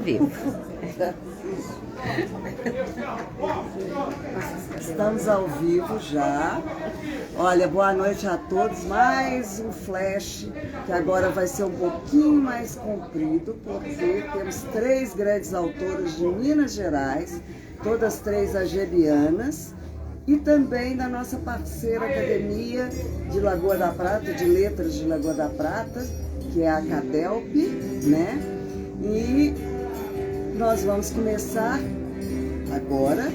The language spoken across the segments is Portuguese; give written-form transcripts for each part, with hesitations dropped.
vivo. Estamos ao vivo já. Olha, boa noite a todos. Mais um flash que agora vai ser um pouquinho mais comprido, porque temos 3 grandes autoras de Minas Gerais, todas 3 agebianas, e também da nossa parceira Academia de Lagoa da Prata, de Letras de Lagoa da Prata, que é a CADELP, né? E nós vamos começar agora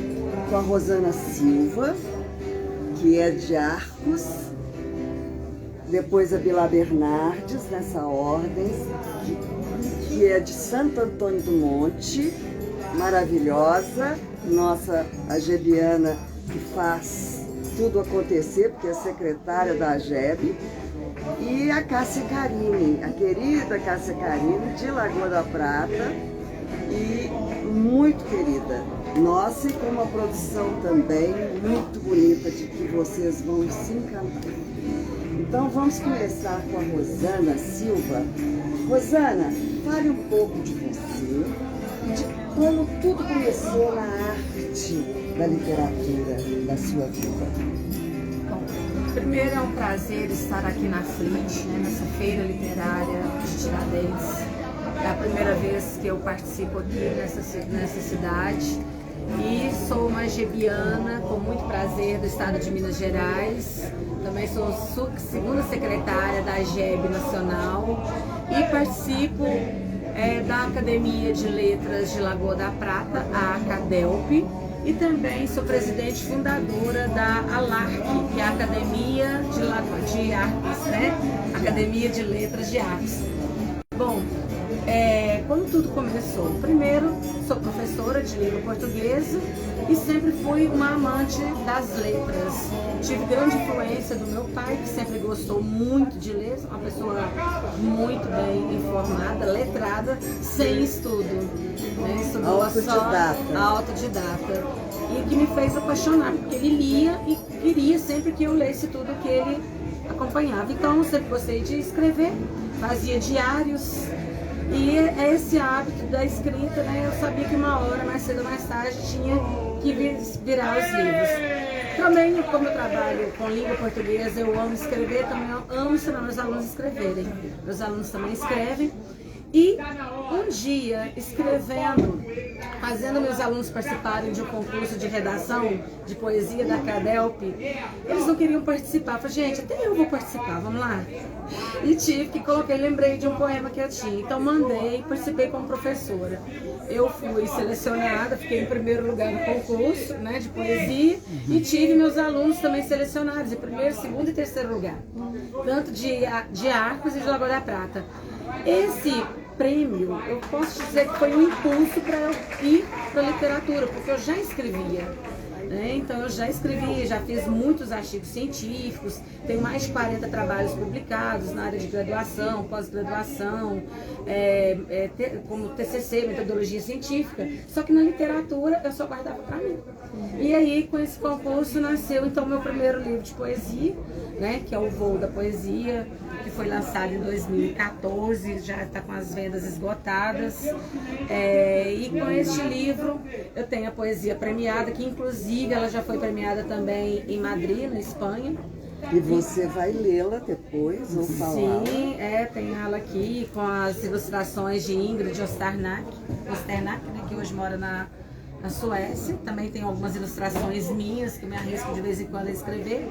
com a Rosana Silva, que é de Arcos, depois a Bila Bernardes, nessa ordem, que é de Santo Antônio do Monte, maravilhosa, nossa agebiana que faz tudo acontecer, porque é secretária da AGEB, e a Cássia Carine, a querida Cássia Carine, de Lagoa da Prata, e muito querida. Nossa, e com uma produção também muito bonita, de que vocês vão se encantar. Então vamos começar com a Rosana Silva. Rosana, fale um pouco de você e de como tudo começou na arte da literatura da sua vida. Bom, primeiro é um prazer estar aqui na FLIT, né, nessa feira literária de Tiradentes. É a primeira vez que eu participo aqui nessa cidade. E sou uma agebiana, com muito prazer, do estado de Minas Gerais. Também sou segunda secretária da AGEB Nacional e participo da Academia de Letras de Lagoa da Prata, a ACADELP, e também sou presidente fundadora da ALARC, que é a Academia de Artes, né? Academia de Letras de Artes. Bom, quando tudo começou, primeiro sou professora de língua portuguesa e sempre fui uma amante das letras. Tive grande influência do meu pai, que sempre gostou muito de ler, uma pessoa muito bem informada, letrada, sem estudo. Né? Estudou Autodidata. Autodidata. E que me fez apaixonar, porque ele lia e queria sempre que eu lesse tudo que ele acompanhava. Então eu sempre gostei de escrever, fazia diários. E esse hábito da escrita, né, eu sabia que uma hora, mais cedo ou mais tarde, tinha que virar os livros. Também, como eu trabalho com língua portuguesa, eu amo escrever, também eu amo ensinar meus alunos a escreverem. Meus alunos também escrevem. E um dia, escrevendo, fazendo meus alunos participarem de um concurso de redação de poesia da CADELP, eles não queriam participar. Eu falei, gente, até eu vou participar, vamos lá? E lembrei de um poema que eu tinha. Então mandei, participei como professora. Eu fui selecionada, fiquei em primeiro lugar no concurso, né, de poesia, e tive meus alunos também selecionados em primeiro, segundo e terceiro lugar, tanto de Arcos e de Lagoa da Prata. Esse prêmio, eu posso dizer que foi um impulso para eu ir para a literatura, porque eu já escrevia. Então eu já escrevi, já fiz muitos artigos científicos, tenho mais de 40 trabalhos publicados na área de graduação, pós-graduação, como TCC, metodologia científica, só que na literatura eu só guardava para mim. E aí com esse concurso nasceu então meu primeiro livro de poesia, né, que é O Voo da Poesia, que foi lançado em 2014, já está com as vendas esgotadas. E com este livro eu tenho a poesia premiada, que inclusive ela já foi premiada também em Madrid, na Espanha. E você vai lê-la depois, ou falar? Sim, tem ela aqui com as ilustrações de Ingrid Osternack, né, que hoje mora na Suécia. Também tem algumas ilustrações minhas que me arrisco de vez em quando a escrever.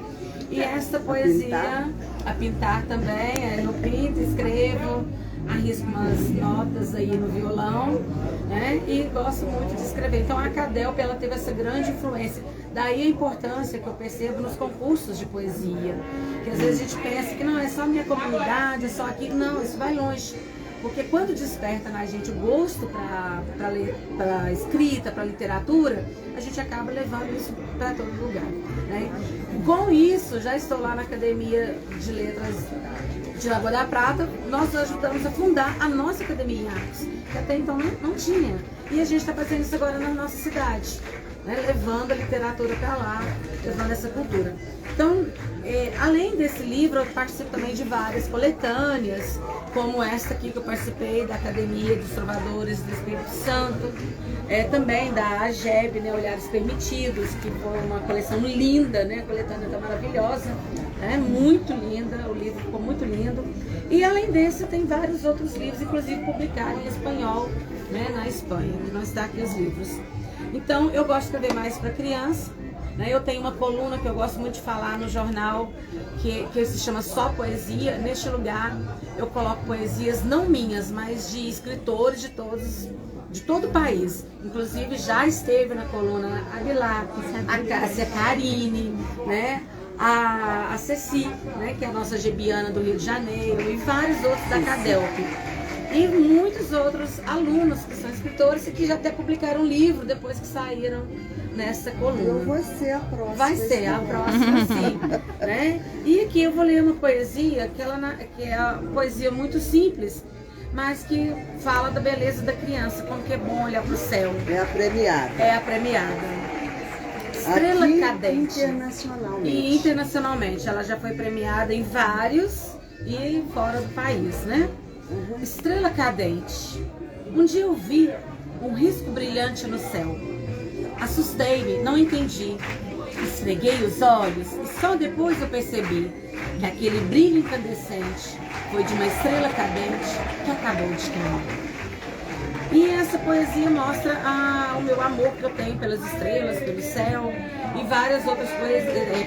E esta poesia, a pintar também, eu pinto, escrevo, arrisco umas notas aí no violão, né? E gosto muito de escrever. Então a CADELP, ela teve essa grande influência. Daí a importância que eu percebo nos concursos de poesia. Que às vezes a gente pensa que não, é só a minha comunidade, é só aqui. Não, isso vai longe. Porque quando desperta na gente o gosto para escrita, para literatura, a gente acaba levando isso para todo lugar, né? Com isso, já estou lá na Academia de Letras de Lagoa da Prata. Nós ajudamos a fundar a nossa Academia em Artes, que até então não tinha. E a gente está fazendo isso agora na nossa cidade, né? Levando a literatura para lá, levando essa cultura. Então, além desse livro, eu participo também de várias coletâneas, como esta aqui que eu participei, da Academia dos Trovadores do Espírito Santo, também da AGEB, né, Olhares Permitidos, que foi uma coleção linda, né, a coletânea está maravilhosa, muito linda, o livro ficou muito lindo. E além desse, tem vários outros livros, inclusive publicados em espanhol, né, na Espanha, que não está aqui os livros. Então, eu gosto de escrever mais para criança. Eu tenho uma coluna que eu gosto muito de falar no jornal, que se chama Só Poesia. Neste lugar eu coloco poesias não minhas, mas de escritores de todo o país. Inclusive já esteve na coluna Aguilar, a Cássia Carine, né? A Ceci, né? Que é a nossa gebiana do Rio de Janeiro, e vários outros da Cadelp. E muitos outros alunos que são escritores e que já até publicaram um livro depois que saíram nessa coluna. Eu vou ser a próxima. Vai ser a próxima, sim. Né? E aqui eu vou ler uma poesia que é a poesia muito simples, mas que fala da beleza da criança, como que é bom olhar para o céu. É a premiada. É a premiada. Estrela aqui, Cadente. Internacionalmente. E internacionalmente. Ela já foi premiada em vários e fora do país, né? Uhum. Estrela Cadente. Um dia eu vi um risco brilhante no céu. Assustei-me, não entendi. Esfreguei os olhos e só depois eu percebi que aquele brilho incandescente foi de uma estrela cadente que acabou de queimar. E essa poesia mostra o meu amor que eu tenho pelas estrelas, pelo céu e várias outras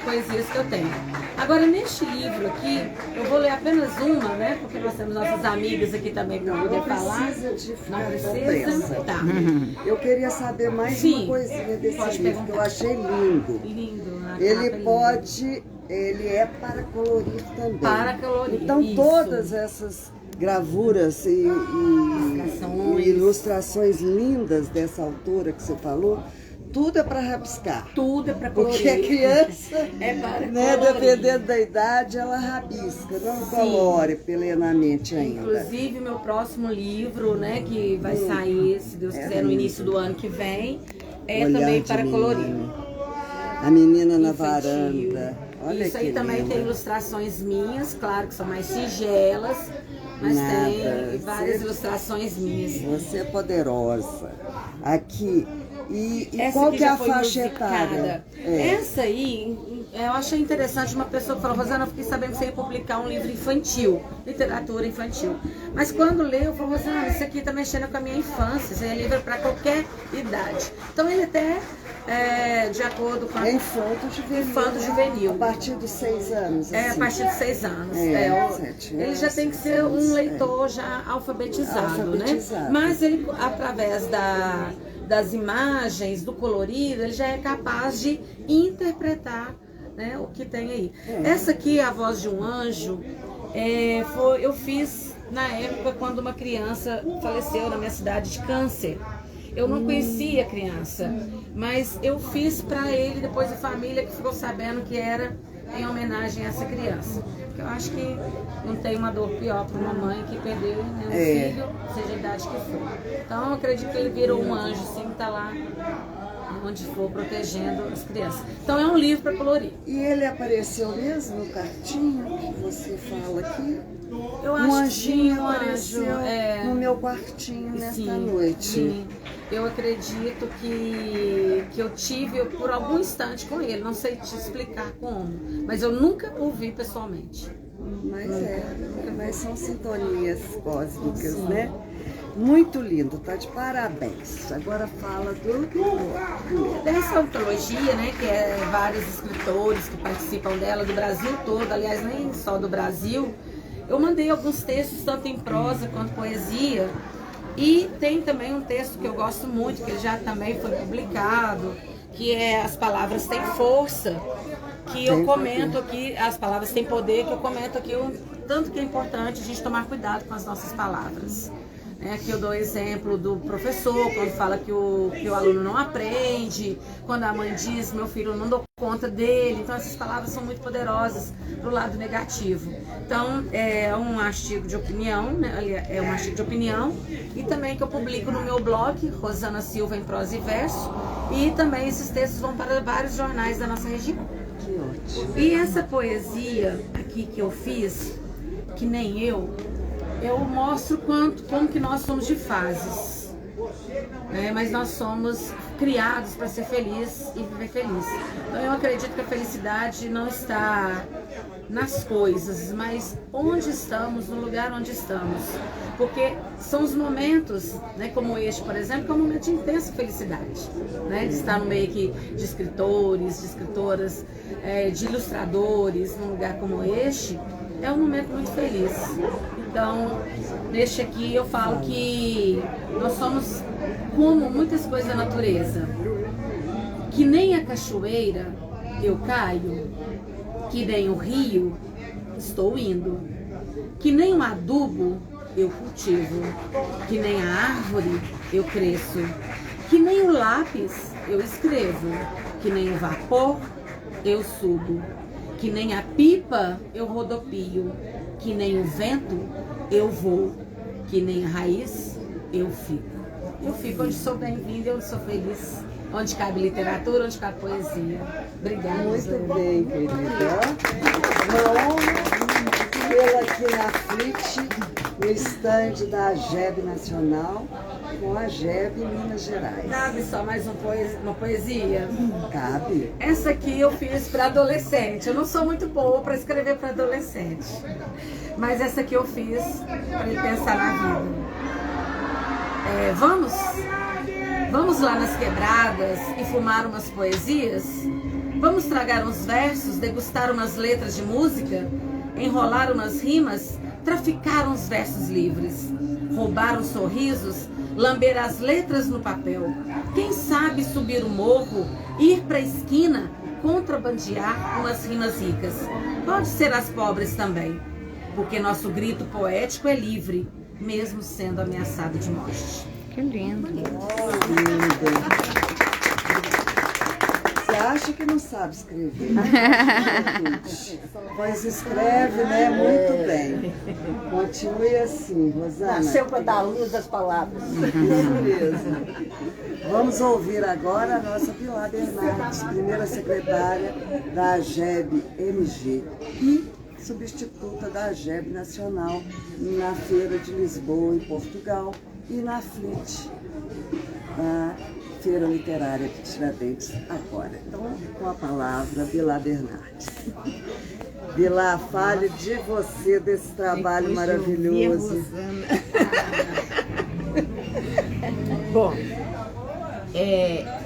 poesias que eu tenho. Agora, neste livro aqui, eu vou ler apenas uma, né? Porque nós temos nossas amigas aqui também para poder falar. Não precisa. Tá. Eu queria saber mais uma coisinha desse livro, que eu achei lindo. Lindo. Ele é para colorir também. Para colorir. Então, isso. Todas essas gravuras e ilustrações lindas dessa autora que você falou, tudo é para rabiscar. Tudo é para colorir. Porque a criança, é para dependendo da idade, ela rabisca, não colore plenamente ainda. Inclusive, meu próximo livro, né, que vai sair, se Deus quiser, no início do ano que vem, também para colorir. A menina na varanda. Olha isso aí também tem ilustrações minhas, claro que são mais singelas, mas tem várias ilustrações minhas. Você é poderosa. Aqui. E qual que é a faixa etária? Essa aí, eu achei interessante, uma pessoa que falou, Rosana, eu fiquei sabendo que você ia publicar um livro infantil, literatura infantil. Mas quando leu, eu falei, Rosana, isso aqui está mexendo com a minha infância, isso é livro para qualquer idade. Então ele até, de acordo com a... Infanto-juvenil. A partir dos 6 anos. A partir dos 6 anos. 7 anos. Ele já tem que ser um leitor já alfabetizado, né? Mas ele, através das imagens, do colorido, ele já é capaz de interpretar, né, o que tem aí. Essa aqui, A Voz de um Anjo, eu fiz na época quando uma criança faleceu na minha cidade de câncer. Eu não conhecia a criança, mas eu fiz para ele, depois a família que ficou sabendo que era em homenagem a essa criança. Eu acho que não tem uma dor pior para uma mãe que perdeu, né, um filho, seja a idade que for. Então eu acredito que ele virou um anjo, sim, está lá onde for, protegendo as crianças. Então é um livro para colorir. E ele apareceu mesmo no quartinho que você fala aqui? Eu acho anjinho que apareceu no meu quartinho nesta noite. Sim. Eu acredito que eu tive por algum instante com ele, não sei te explicar como, mas eu nunca o vi pessoalmente. Mas são sintonias cósmicas, né? Muito lindo, tá de parabéns. Agora fala dessa antologia, né, que é vários escritores que participam dela, do Brasil todo, aliás, nem só do Brasil. Eu mandei alguns textos, tanto em prosa quanto poesia, e tem também um texto que eu gosto muito, que já também foi publicado, que é As Palavras Têm Força, que eu comento aqui, As Palavras Têm Poder, que eu comento aqui o tanto que é importante a gente tomar cuidado com as nossas palavras. Aqui eu dou exemplo do professor, quando fala que o aluno não aprende, quando a mãe diz, meu filho não dou conta dele. Então essas palavras são muito poderosas pro lado negativo. Então é um artigo de opinião, né? É um artigo de opinião, e também que eu publico no meu blog, Rosana Silva em Prosa e Verso, e também esses textos vão para vários jornais da nossa região. Que ótimo. E essa poesia aqui que eu fiz, que nem eu mostro como que nós somos de fases, né? Mas nós somos criados para ser feliz e viver feliz. Então eu acredito que a felicidade não está nas coisas, mas onde estamos, no lugar onde estamos. Porque são os momentos, né, como este, por exemplo, que é um momento de intensa felicidade, né, de estar no meio aqui de escritores, de escritoras, de ilustradores, num lugar como este, é um momento muito feliz. Então, neste aqui eu falo que nós somos como muitas coisas da natureza, que nem a cachoeira eu caio, que nem o rio estou indo, que nem o adubo eu cultivo, que nem a árvore eu cresço, que nem o lápis eu escrevo, que nem o vapor eu subo, que nem a pipa eu rodopio, que nem o vento eu vou, que nem a raiz eu fico. Eu fico onde sou bem-vinda, onde sou feliz, onde cabe literatura, onde cabe poesia. Obrigada. Muito bem, querida. Uma honra tê-la aqui na FLIT, no estande da AGEB Nacional, com a AGEB Minas Gerais. Cabe só mais uma poesia? Cabe. Essa aqui eu fiz para adolescente. Eu não sou muito boa para escrever para adolescente, mas essa aqui eu fiz para ele pensar na vida. Vamos lá nas quebradas e fumar umas poesias? Vamos tragar uns versos, degustar umas letras de música, enrolar umas rimas, traficar uns versos livres, roubar uns sorrisos, lamber as letras no papel. Quem sabe subir o morro, ir pra esquina, contrabandear umas rimas ricas. Pode ser as pobres também, porque nosso grito poético é livre, mesmo sendo ameaçado de morte. Que lindo. Você acha que não sabe escrever? Mas escreve, né? Muito bem. Continue assim, Rosana. Nasceu para dar luz às palavras. Isso mesmo. Vamos ouvir agora a nossa Pilar Bernardes, primeira secretária da AGEB MG e substituta da AGEB Nacional na Feira de Lisboa, em Portugal, e na FLIT, na Feira Literária de Tiradentes, agora. Então, com a palavra, Pilar Bernardes. Pilar, fale de você, desse trabalho maravilhoso. Bom,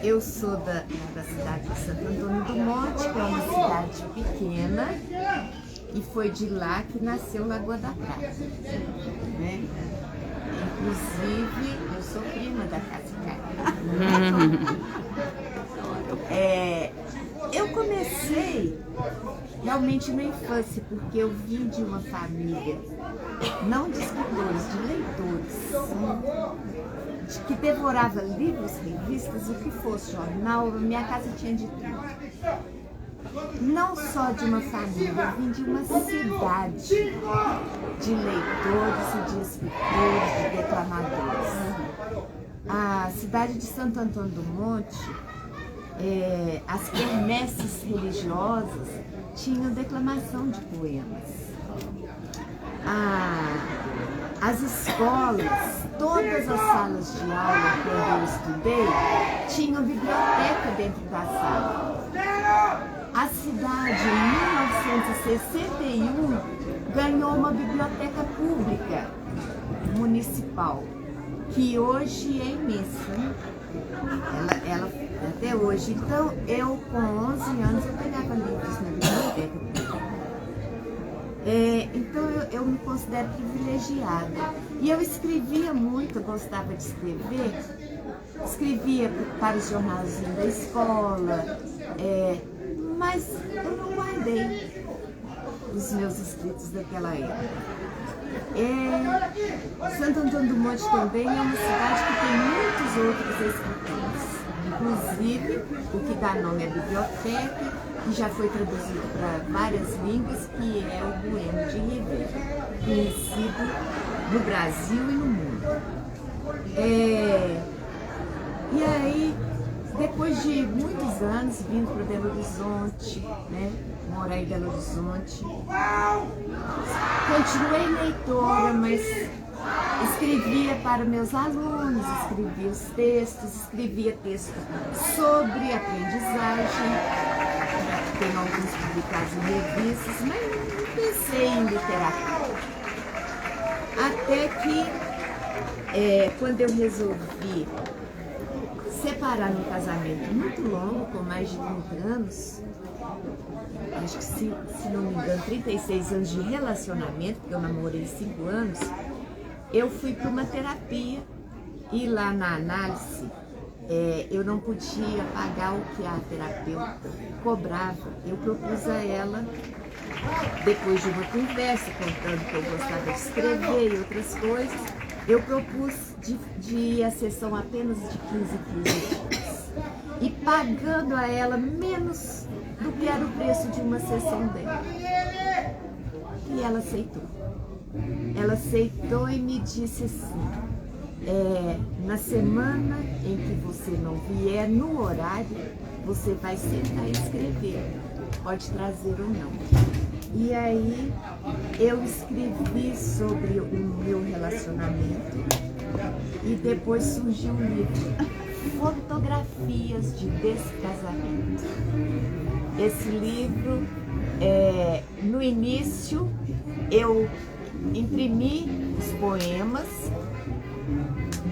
eu sou da cidade de Santo Antônio do Monte, que é uma cidade pequena, e foi de lá que nasceu Lagoa da Prata, né? Inclusive, eu sou prima da Cássia. Eu comecei realmente na infância, porque eu vim de uma família, não de escritores, de leitores, que devorava livros, revistas, o que fosse, jornal. Minha casa tinha de tudo. Não só de uma família, eu vim de uma cidade de leitores e de escritores, de declamadores. A cidade de Santo Antônio do Monte, as quermesses religiosas tinham declamação de poemas. As escolas, todas as salas de aula que eu estudei, tinham biblioteca dentro da sala. A cidade, em 1961, ganhou uma biblioteca pública municipal, que hoje é imensa. Ela até hoje. Então, eu, com 11 anos, eu pegava livros na biblioteca pública. Então, eu me considero privilegiada. E eu escrevia muito, eu gostava de escrever. Escrevia para os jornalzinhos da escola, mas eu não guardei os meus escritos daquela época. Santo Antônio do Monte também é uma cidade que tem muitos outros escritores. Inclusive, o que dá nome à biblioteca, que já foi traduzido para várias línguas, que é o Bueno de Rivera, conhecido no Brasil e no mundo. E aí, depois de muitos anos, vindo para Belo Horizonte, né? Morar em Belo Horizonte. Continuei leitora, mas escrevia para meus alunos, escrevia os textos, escrevia textos sobre aprendizagem. Tenho alguns publicados em revistas, mas não pensei em literatura. Até que, quando eu resolvi separar num casamento muito longo, com mais de 30 anos, acho que se não me engano, 36 anos de relacionamento, porque eu namorei 5 anos, eu fui para uma terapia e lá na análise eu não podia pagar o que a terapeuta cobrava. Eu propus a ela, depois de uma conversa, contando que eu gostava de escrever e outras coisas, eu propus de ir à sessão apenas de 15 dias e pagando a ela menos do que era o preço de uma sessão dela. E ela aceitou. Ela aceitou e me disse assim: na semana em que você não vier no horário, você vai sentar e escrever, pode trazer ou não. E aí eu escrevi sobre o meu relacionamento e depois surgiu um livro, Fotografias de Descasamento. Esse livro, no início, eu imprimi os poemas,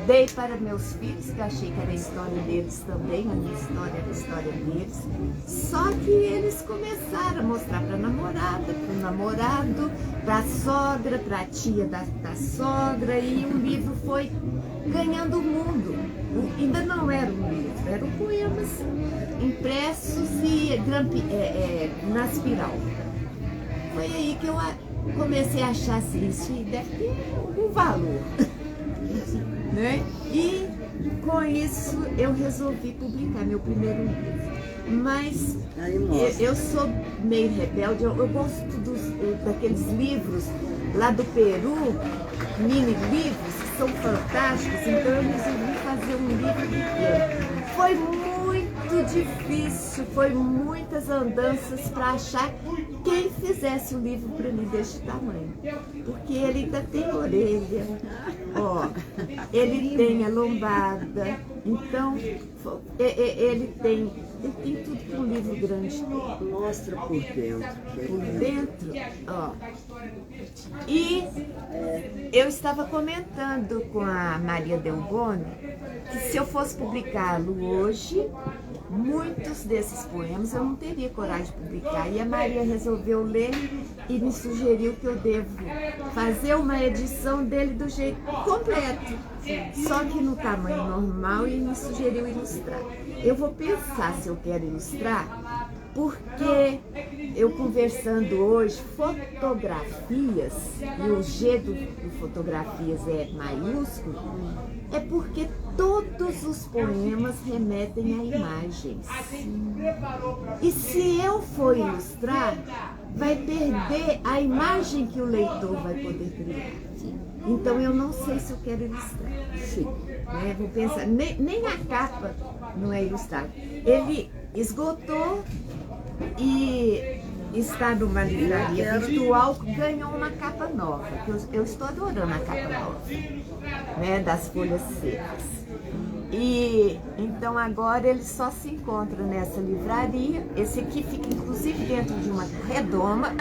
dei para meus filhos, que achei que era a história deles também, a minha história era a história deles. Só que eles começaram a mostrar para a namorada, para o namorado, para a sogra, para a tia da sogra, e o livro foi ganhando o mundo. Ainda não era um livro, eram poemas impressos e na espiral. Foi aí que eu comecei a achar assim, isso deve ter algum valor. Né? E com isso eu resolvi publicar meu primeiro livro. Mas eu sou meio rebelde, eu gosto daqueles livros lá do Peru, mini livros, que são fantásticos, então eu resolvi fazer um livro pequeno. Foi muito difícil, foi muitas andanças para achar quem fizesse o livro para mim deste tamanho, porque ele ainda tem orelha, ó, ele tem a lombada, então ele tem tudo que um livro grande tem. Mostra por dentro. Por dentro, ó. E eu estava comentando com a Maria Delboni que se eu fosse publicá-lo hoje, muitos desses poemas eu não teria coragem de publicar. E a Maria resolveu ler e me sugeriu que eu devo fazer uma edição dele do jeito completo, só que no tamanho normal, e me sugeriu ilustrar. Eu vou pensar se eu quero ilustrar, porque eu conversando hoje, fotografias, e o G do fotografias é maiúsculo, é porque todos os poemas remetem a imagens. E se eu for ilustrar, vai perder a imagem que o leitor vai poder criar. Então eu não sei se eu quero ilustrar. Sim. Né? Vou pensar, nem a capa não é ilustrada. Ele esgotou e está numa livraria virtual, ganhou uma capa nova. Eu estou adorando a capa nova, né, das folhas secas. E então agora ele só se encontra nessa livraria. Esse aqui fica inclusive dentro de uma redoma,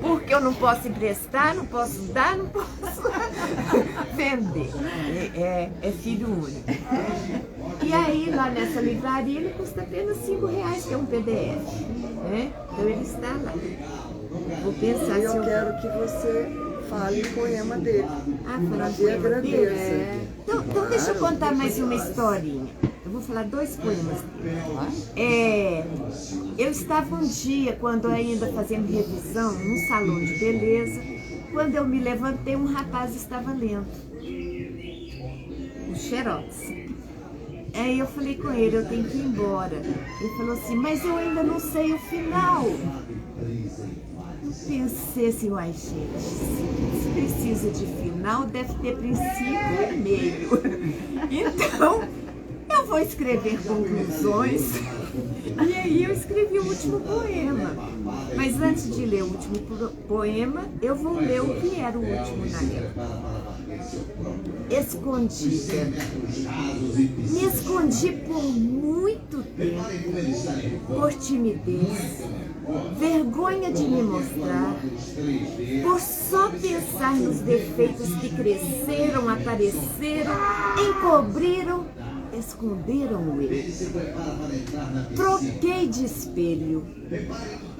porque eu não posso emprestar, não posso dar, não posso vender. É filho único. E aí lá nessa livraria ele custa apenas R$5, que é um PDF. Né? Então ele está lá. Vou pensar. E eu quero que você fale o poema dele. Eu agradeço. Então deixa eu contar mais uma historinha. Eu vou falar 2 poemas dele. Eu estava um dia, quando ainda fazendo revisão, num salão de beleza, quando eu me levantei, um rapaz estava lendo o xerox. Aí eu falei com ele, eu tenho que ir embora. Ele falou assim, mas eu ainda não sei o final. Pensei assim, uai gente, se precisa de final, deve ter princípio e meio. Então, eu vou escrever conclusões. E aí eu escrevi o último poema. Mas antes de ler o último poema, eu vou ler o que era o último na época. Escondida. Me escondi por muito tempo, por timidez, vergonha de me mostrar, por só pensar nos defeitos que cresceram, apareceram, encobriram, esconderam o eu. Troquei de espelho.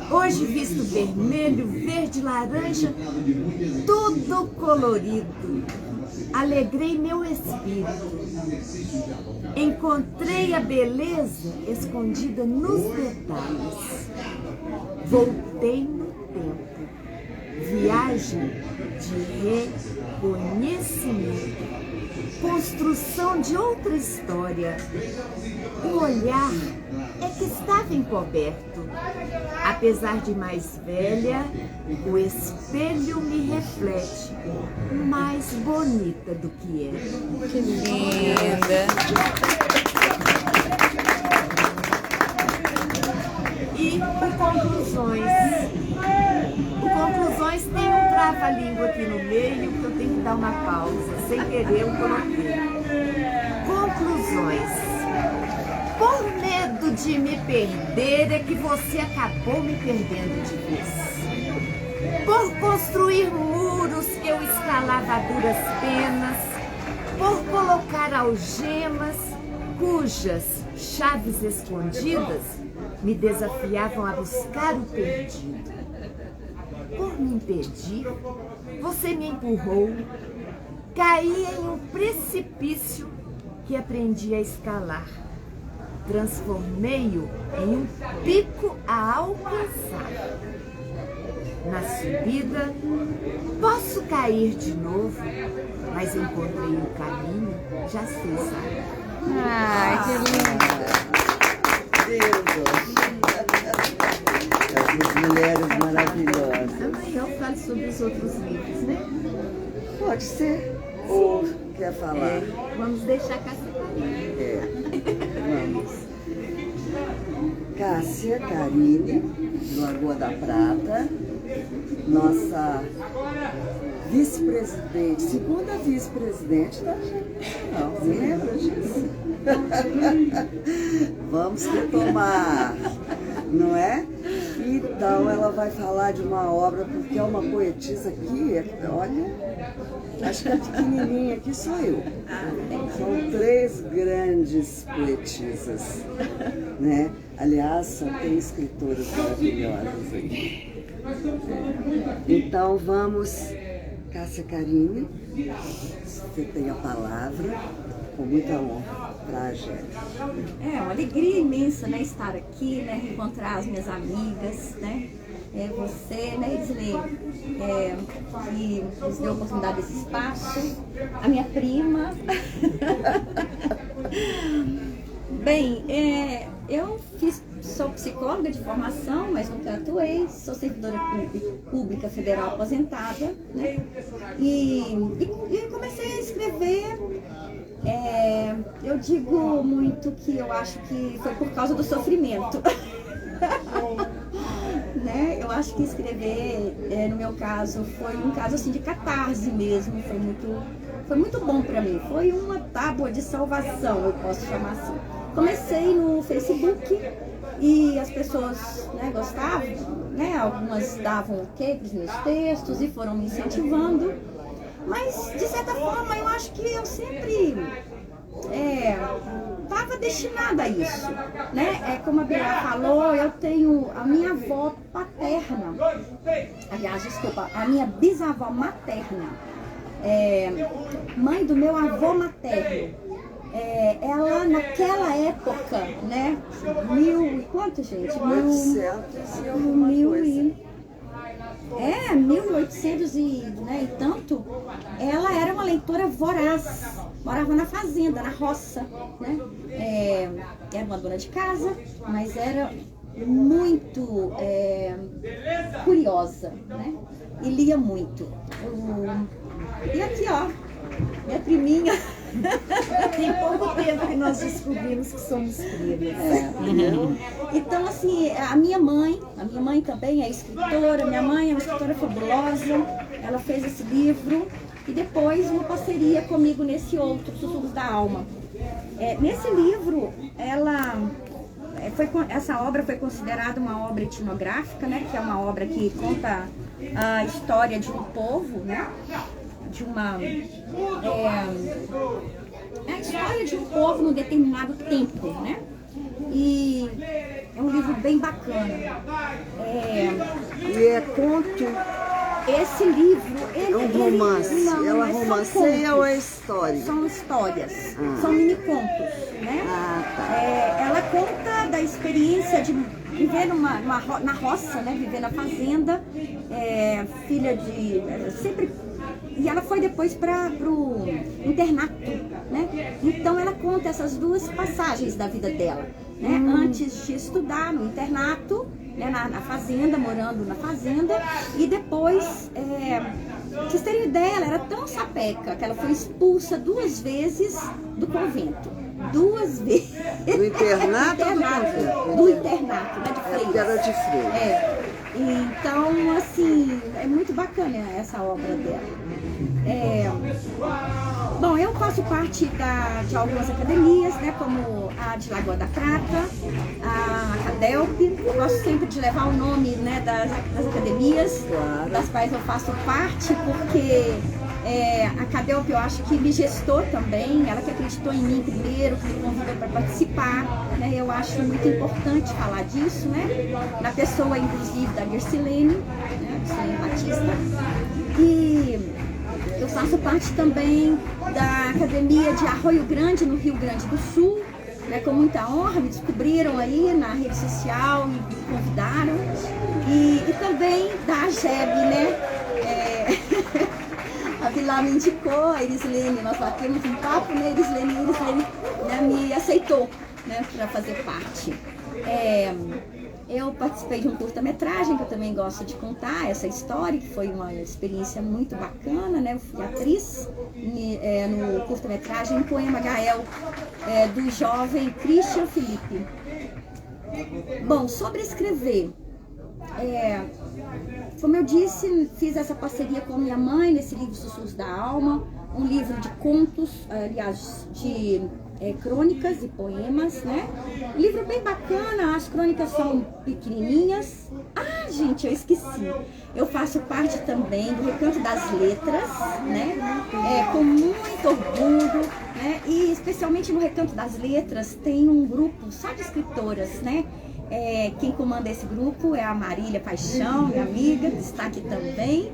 Hoje visto vermelho, verde, laranja, tudo colorido. Alegrei meu espírito. Encontrei a beleza escondida nos detalhes. Voltei no tempo. Viagem de reconhecimento. Construção de outra história. O olhar é que estava encoberto. Apesar de mais velha, o espelho me reflete mais bonita do que era. Que linda! E o Conclusões. O Conclusões tem um trava-língua aqui no meio que eu tenho que dar uma pausa. Sem querer eu coloquei. Conclusões. Por medo de me perder é que você acabou me perdendo de vez. Por construir muros que eu escalava a duras penas. Por colocar algemas cujas chaves escondidas me desafiavam a buscar o perdido. Por me impedir, você me empurrou. Caí em um precipício que aprendi a escalar. Transformei-o em um pico a alcançar. Na subida, posso cair de novo, mas encontrei o caminho, já sei saber. Ai, que lindo! Essas mulheres maravilhosas. Amanhã eu falo sobre os outros livros, né? Pode ser. Ou quer falar? Vamos deixar Cássia Vamos. Cássia Carine, do Lagoa da Prata, nossa vice-presidente, segunda vice-presidente da gente. Não, você lembra disso? Vamos retomar, não é? Então ela vai falar de uma obra, porque é uma poetisa aqui, olha, acho que a pequenininha aqui sou eu. São 3 grandes poetisas, né? Aliás, são 3 escritoras maravilhosas aí. Então vamos, Cássia Carine, você tem a palavra, com muita honra para a gente. É uma alegria imensa, né, estar aqui, né, reencontrar as minhas amigas, né, você, né, Isley, que nos deu a oportunidade desse espaço, a minha prima. Bem, eu sou psicóloga de formação, mas nunca atuei, sou servidora pública federal aposentada, né, e comecei a escrever. Eu digo muito que eu acho que foi por causa do sofrimento. Né? Eu acho que escrever, no meu caso, foi um caso assim de catarse mesmo, foi muito bom para mim, foi uma tábua de salvação, eu posso chamar assim. Comecei no Facebook e as pessoas, né, gostavam, né? Algumas davam ok para os meus textos e foram me incentivando. Mas, de certa forma, eu acho que eu sempre estava destinada a isso, né? Como a Bela falou, eu tenho a minha avó paterna, aliás, desculpa, a minha bisavó materna, mãe do meu avô materno. Ela, naquela época, né? Quanto, gente? 1800 e tanto, ela era uma leitora voraz, morava na fazenda, na roça, né? Era uma dona de casa, mas era muito curiosa, né? E lia muito. E aqui, ó, minha priminha, Tem pouco tempo que nós descobrimos que somos primas. Então, assim, a minha mãe também é escritora, minha mãe é uma escritora fabulosa, ela fez esse livro e depois uma parceria comigo nesse outro, Sussurros da Alma. Nesse livro, essa obra foi considerada uma obra etnográfica, né, que é uma obra que conta a história de um povo, né, a história de um povo num determinado tempo, né? E é um livro bem bacana. E é conto? Esse livro, É um romance? Não, Ela são romanceia contos. ou é história? São histórias, são mini contos, né? Ela conta da experiência de viver na roça, né? Viver na fazenda, filha de... E ela foi depois para o internato, né? Então ela conta essas duas passagens da vida dela, né? Antes de estudar no internato, né? na fazenda, morando na fazenda, e depois, pra vocês terem ideia, ela era tão sapeca que ela foi expulsa 2 vezes do convento. 2 vezes. Do internato ou do convento? Do internato, né? De freiras. Porque era de freira. Então, assim, é muito bacana essa obra dela. Bom, eu faço parte de algumas academias, né, como a de Lagoa da Prata, a Cadelp. Eu gosto sempre de levar o nome, né, das academias, das quais eu faço parte, porque a Cadelp eu acho que me gestou também, ela que acreditou em mim primeiro, que me convidou para participar, né, eu acho muito importante falar disso, né, na pessoa inclusive da Gersilene, né, Gersilene Batista. E eu faço parte também da Academia de Arroio Grande, no Rio Grande do Sul, né, com muita honra, me descobriram aí na rede social, me convidaram. E também da AGEB, né? A Pilar me indicou, a Irislene, nós batemos um papo, né? A Irislene, né, me aceitou, né, para fazer parte. Eu participei de um curta-metragem, que eu também gosto de contar essa história, que foi uma experiência muito bacana, né? Eu fui atriz no curta-metragem Poema Gael, do jovem Christian Felipe. Bom, sobre escrever, como eu disse, fiz essa parceria com minha mãe nesse livro Sussurros da Alma, um livro de contos, aliás, de crônicas e poemas, né? Livro bem bacana, as crônicas são pequenininhas. Ah, gente, eu esqueci. Eu faço parte também do Recanto das Letras, né? Com muito orgulho, né? E especialmente no Recanto das Letras tem um grupo só de escritoras, né? Quem comanda esse grupo é a Marília Paixão, minha amiga, que está aqui também.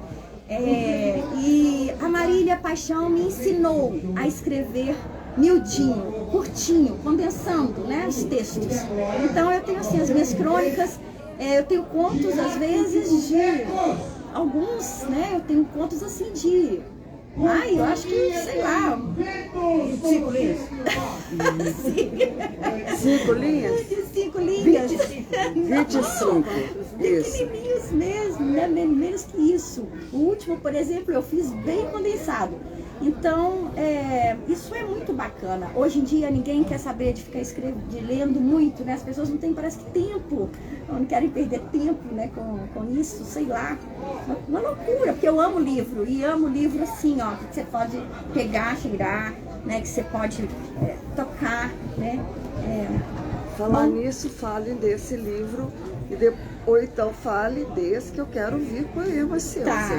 E a Marília Paixão me ensinou a escrever miudinho, curtinho, condensando, né, os textos. Então eu tenho assim as minhas crônicas, eu tenho contos às vezes de alguns, né, eu tenho contos assim de, eu acho que, sei lá, 5 linhas. 5 linhas? 5 linhas. 25. Pequenininhos mesmo, né? Menos que isso. O último, por exemplo, eu fiz bem condensado. Então, isso é muito bacana. Hoje em dia, ninguém quer saber de ficar lendo muito, né? As pessoas não têm, parece que, tempo. Não querem perder tempo, né? Com isso, sei lá. Uma loucura, porque eu amo livro. E amo livro assim, ó, que você pode pegar, cheirar, né? Que você pode tocar, né? Falar nisso, fale desse livro ou então fale desse que eu quero ouvir poemas seus. Tá.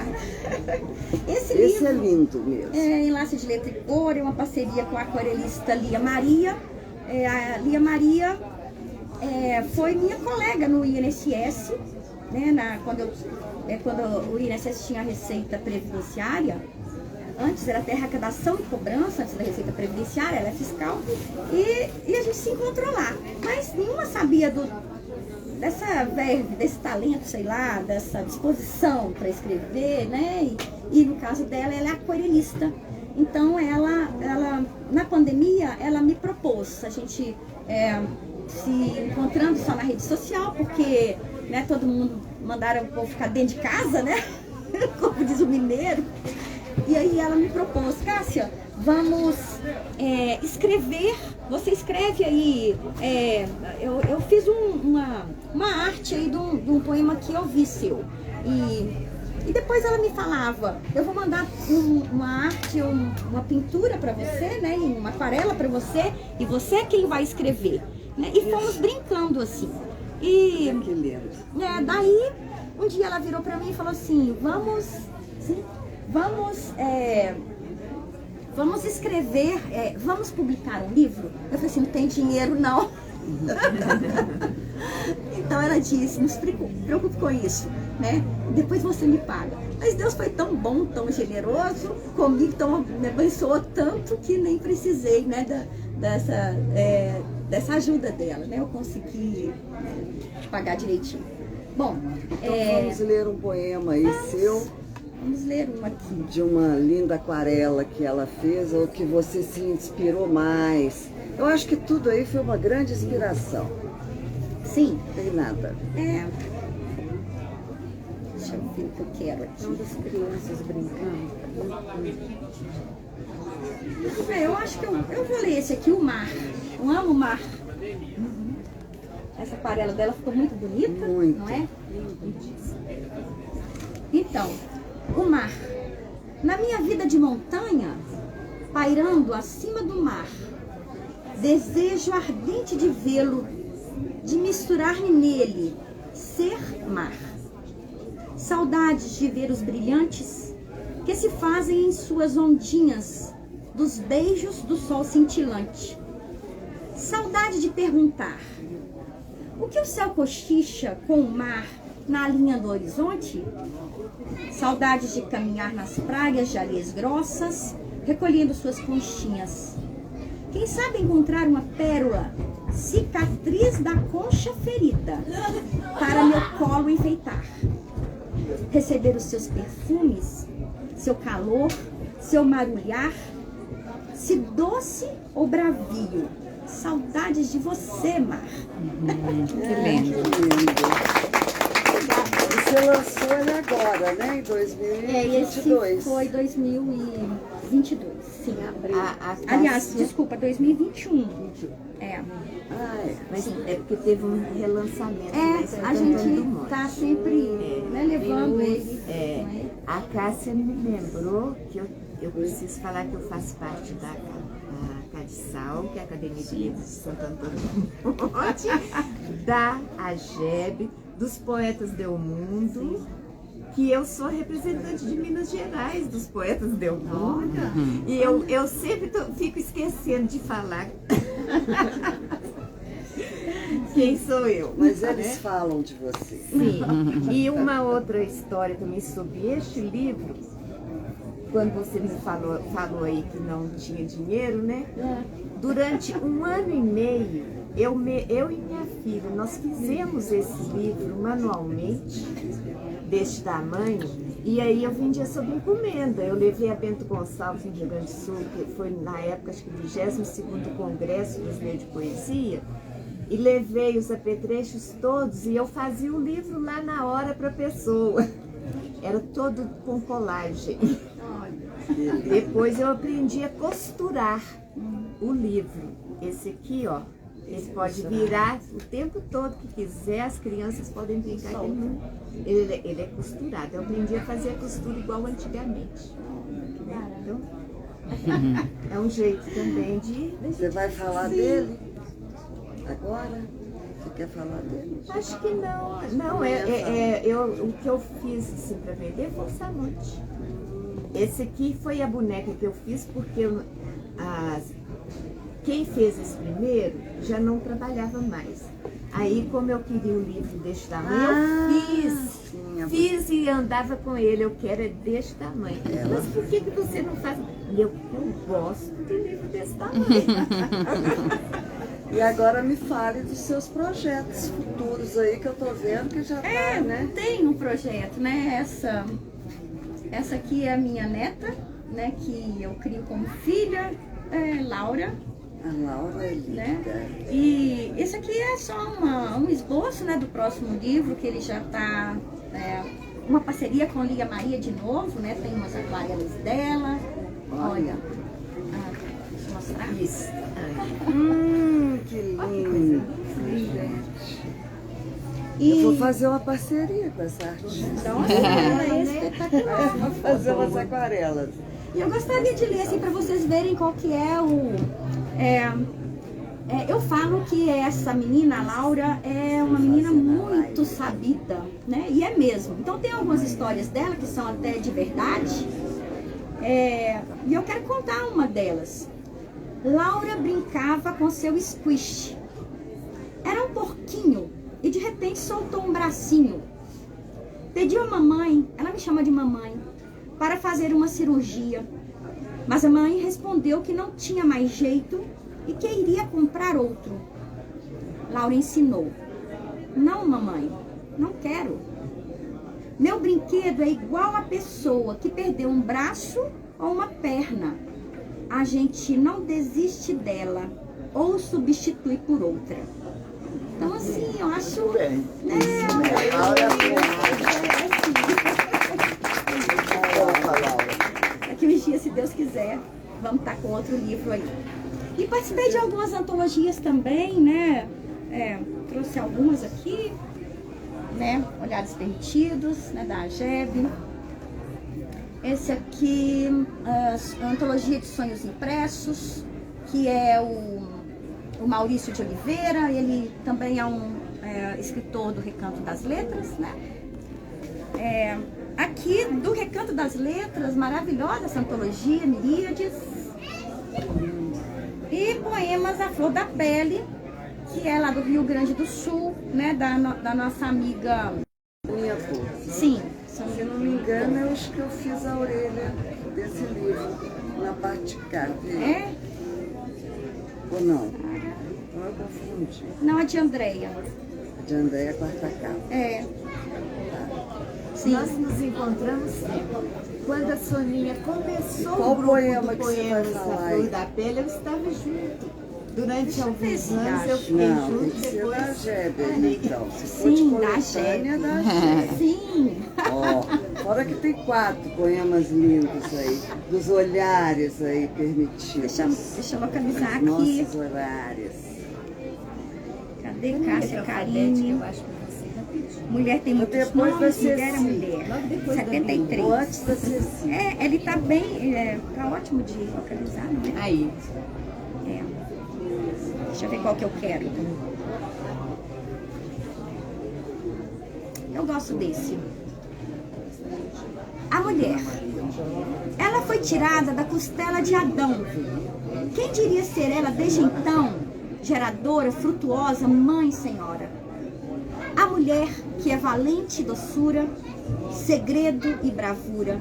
Esse livro é lindo mesmo. Enlace de Letra e Cor, é uma parceria com a aquarelista Lia Maria. A Lia Maria foi minha colega no INSS, né? Quando o INSS tinha a Receita Previdenciária. Antes era até arrecadação e cobrança, antes da Receita Previdenciária, ela é fiscal, e a gente se encontrou lá. Mas nenhuma sabia dessa verve, desse talento, sei lá, dessa disposição para escrever, né? E no caso dela, ela é aquarelista. Então, ela na pandemia, ela me propôs a gente se encontrando só na rede social, porque, né, todo mundo mandaram o povo ficar dentro de casa, né? Como diz o mineiro. E aí ela me propôs, Cássia, vamos escrever. Você escreve aí. Eu fiz uma arte aí de um poema que eu vi seu. E depois ela me falava, eu vou mandar uma arte, uma pintura para você, né? Uma aquarela para você, e você é quem vai escrever. Né? E fomos brincando assim. E Que lindo. daí, um dia ela virou para mim e falou assim, vamos escrever, vamos publicar um livro? Eu falei assim, não tem dinheiro não. Então ela disse, não se preocupe com isso, né? Depois você me paga. Mas Deus foi tão bom, tão generoso comigo, me abençoou tanto que nem precisei, né, dessa ajuda dela, né? Eu consegui pagar direitinho. Bom, Então vamos ler um poema aí seu, vamos ler um aqui. de uma linda aquarela que ela fez, ou que você se inspirou mais. Eu acho que tudo aí foi uma grande inspiração. Sim. Não tem nada. Deixa eu ver o que eu quero aqui. Então, das crianças brincando. Eu acho que eu vou ler esse aqui, o mar. Eu amo o mar. Essa aquarela dela ficou muito bonita, Muito. não é? Então, o mar. Na minha vida de montanha, pairando acima do mar, desejo ardente de vê-lo, de misturar-me nele, ser mar. Saudades de ver os brilhantes que se fazem em suas ondinhas, dos beijos do sol cintilante. Saudade de perguntar: o que o céu cochicha com o mar na linha do horizonte? Saudades de caminhar nas praias de areias grossas, recolhendo suas conchinhas. Quem sabe encontrar uma pérola, cicatriz da concha ferida, para meu colo enfeitar. Receber os seus perfumes, seu calor, seu marulhar, se doce ou bravio. Saudades de você, mar. Que lindo. Você lançou ele agora, né? Em 2022. Esse foi 2022, sim, abril. Aliás, Cássia- desculpa, 2021. Mas é porque teve um relançamento. Né? A gente tá sempre levando ele. né? A Cássia me lembrou que eu preciso falar que eu faço parte da Cadiçal, que é a Academia de Letras de Santo Antônio do Monte, da AGEB, dos Poetas Del Mundo, que eu sou representante de Minas Gerais, dos Poetas Del Mundo. E eu sempre fico esquecendo de falar quem sou eu. Mas eles falam de você. Sim. E uma outra história também sobre este livro, quando você me falou aí que não tinha dinheiro, né? Durante 1 ano e meio, eu e minha filha, nós fizemos esse livro manualmente, deste tamanho, e aí eu vendia sob encomenda. Eu levei a Bento Gonçalves, no Rio Grande do Sul, que foi na época, acho que o 22º Congresso Brasileiro de Poesia, e levei os apetrechos todos, e eu fazia o livro lá na hora para a pessoa. Era todo com colagem. Depois eu aprendi a costurar o livro. Esse aqui, ó, ele pode virar o tempo todo que quiser, as crianças podem brincar que ele é costurado. Eu aprendi a fazer a costura igual antigamente. Então, é um jeito também de... Você vai falar dele agora? Você quer falar dele? Acho que não. Não, o que eu fiz assim, para vender foi o Samonte. Esse aqui foi a boneca que eu fiz porque quem fez esse primeiro já não trabalhava mais. Aí, como eu queria um livro desse tamanho, eu fiz e andava com ele. Eu quero é desse tamanho. Mas por que você não faz? Eu gosto de livro desse tamanho. E agora me fale dos seus projetos futuros aí, que eu tô vendo que já tá, né? Tem um projeto, né? Essa aqui é a minha neta, né? Que eu crio como filha, Laura. A Laura é linda. Né? E esse aqui é só um esboço, né, do próximo livro, que ele já está uma parceria com Lia Maria de novo, né? Tem umas aquarelas dela. Olha, mostrar? Isso. Que lindo. E Eu vou fazer uma parceria com essa artista. nossa, ela é espetacular. Vou fazer umas aquarelas. E eu gostaria de ler assim para vocês verem qual que é eu falo que essa menina, a Laura, é uma menina muito sabida, né? E é mesmo. Então tem algumas histórias dela que são até de verdade. E eu quero contar uma delas. Laura brincava com seu squish. Era um porquinho e de repente soltou um bracinho. Pediu a mamãe, ela me chama de mamãe, para fazer uma cirurgia. Mas a mãe respondeu que não tinha mais jeito e que iria comprar outro. Laura ensinou: não, mamãe, não quero. Meu brinquedo é igual a pessoa que perdeu um braço ou uma perna. A gente não desiste dela ou substitui por outra. Então, assim, eu acho... Muito bem. Daqui uns dias, se Deus quiser, vamos estar com outro livro aí. E participei de algumas antologias também, né? Trouxe algumas aqui, né? Olhares Perdidos, né? Da AGEB. Esse aqui, a Antologia de Sonhos Impressos, que é o Maurício de Oliveira. Ele também é um escritor do Recanto das Letras, né? Aqui do Recanto das Letras, maravilhosa essa antologia, Miríades. E poemas A Flor da Pele, que é lá do Rio Grande do Sul, né? Da nossa amiga... Minha cor. Sim. Se não me engano, eu acho que eu fiz a orelha desse livro, na parte de cá. Ou não? Não, eu confundi. Não, a de Andréia. A de Andréia, quarta capa. Sim. Nós nos encontramos quando a Soninha começou Qual o grupo poema de que você vai poemas da falar Flor aí? da Pele, eu estava junto. Durante alguns anos eu fiquei Não, tem junto, que ser depois... da Gebe, então. Se for de Sim, da coletânea, Gebe. da Gebe. Sim. Ó, fora que tem 4 poemas lindos aí, dos olhares aí permitidos. Deixa eu localizar aqui. Nossos olhares. Cadê Cássia Carine? Eu acho que você rapidinho. Mulher tem muitos Depois vai nomes, ser mulher é assim. mulher. Logo depois da 73. Ou antes da Cecília. Ele tá bem, tá ótimo de localizar, não é? Aí. Deixa eu ver qual que eu quero. Eu gosto desse. A mulher. Ela foi tirada da costela de Adão. Quem diria ser ela desde então? Geradora, frutuosa, mãe, senhora. A mulher que é valente e doçura, segredo e bravura,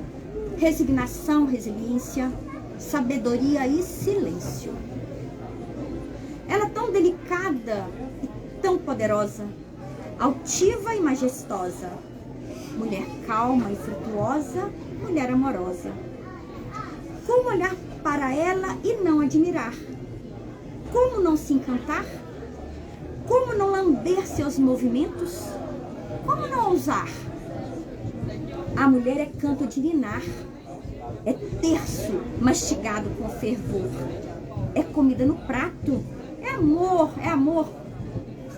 resignação, resiliência, sabedoria e silêncio. Ela tão delicada e tão poderosa, altiva e majestosa, mulher calma e frutuosa, mulher amorosa. Como olhar para ela e não admirar? Como não se encantar? Como não lamber seus movimentos? Como não ousar? A mulher é canto de ninar, é terço mastigado com fervor, é comida no prato, é amor.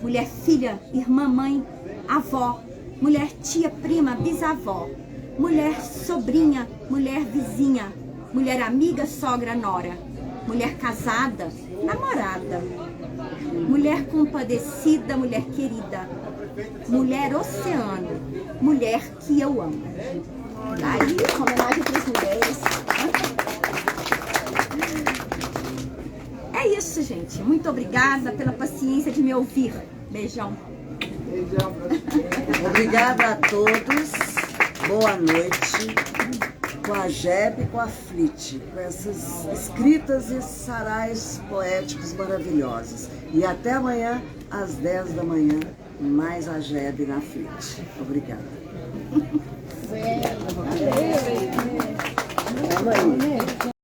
Mulher filha, irmã, mãe, avó, mulher tia, prima, bisavó, mulher sobrinha, mulher vizinha, mulher amiga, sogra, nora, mulher casada, namorada, mulher compadecida, mulher querida, mulher oceano, mulher que eu amo. Aí, homenagem para as mulheres. É isso, gente. Muito obrigada pela paciência de me ouvir. Beijão. Obrigada a todos. Boa noite. Com a Gebe e com a Flit, com essas escritas e sarais poéticos maravilhosos. E até amanhã, às 10 da manhã, mais a Gebe na Flit. Obrigada. Vamos aí.